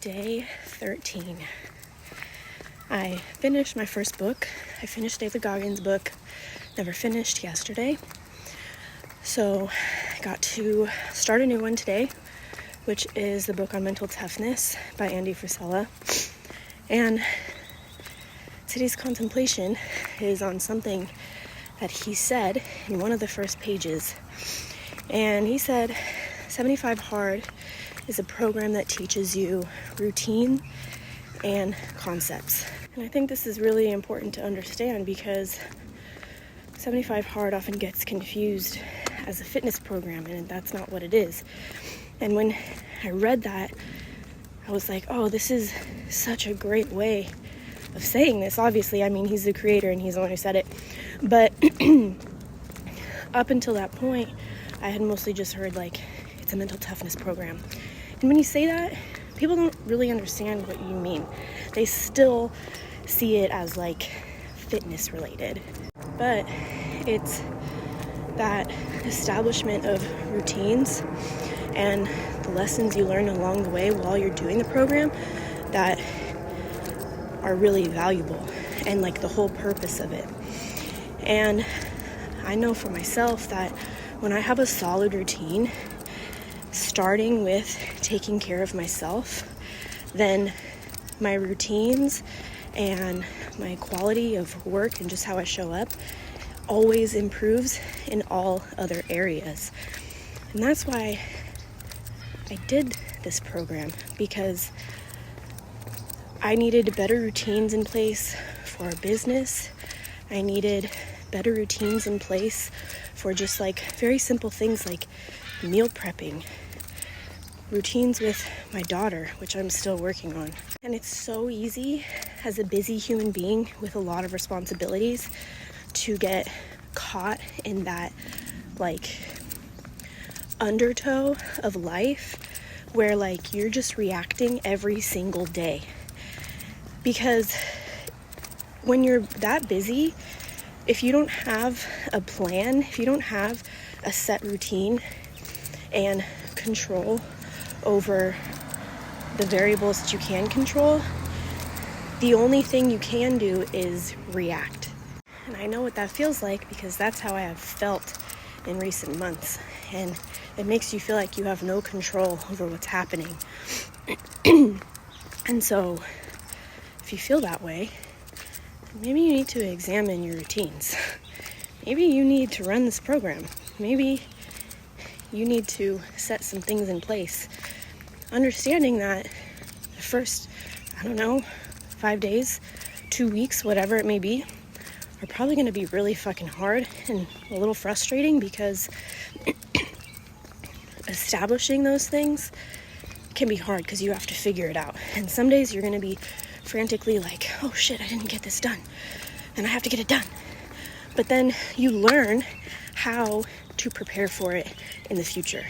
Day 13. I finished my first book. I finished David Goggins' book, never finished yesterday. So I got to start a new one today, which is the book on mental toughness by Andy Frisella. And today's contemplation is on something that he said in one of the first pages. And he said, 75 Hard is a program that teaches you routine and concepts. And I think this is really important to understand because 75 Hard often gets confused as a fitness program, and that's not what it is. And when I read that, I was like, oh, this is such a great way of saying this. Obviously, I mean, he's the creator and he's the one who said it. But up until that point, I had mostly just heard, like, it's a mental toughness program. And when you say that, people don't really understand what you mean. They still see it as, like, fitness related. But it's that establishment of routines and the lessons you learn along the way while you're doing the program that are really valuable, and like the whole purpose of it. And I know for myself that when I have a solid routine, starting with taking care of myself, then my routines and my quality of work and just how I show up always improves in all other areas. And that's why I did this program, because I needed better routines in place for our business. I needed better routines in place for just like very simple things like meal prepping, routines with my daughter, which I'm still working on. And it's so easy as a busy human being with a lot of responsibilities to get caught in that like undertow of life where like you're just reacting every single day. Because when you're that busy, if you don't have a plan, if you don't have a set routine and control over the variables that you can control, the only thing you can do is react. And I know what that feels like because that's how I have felt in recent months. And it makes you feel like you have no control over what's happening. And so if you feel that way, maybe you need to examine your routines. Maybe you need to run this program. Maybe you need to set some things in place. Understanding that the first, 5 days, 2 weeks, whatever it may be, are probably going to be really fucking hard and a little frustrating because establishing those things can be hard because you have to figure it out. And some days you're going to be frantically like, oh shit, I didn't get this done and I have to get it done. But then you learn how to prepare for it in the future.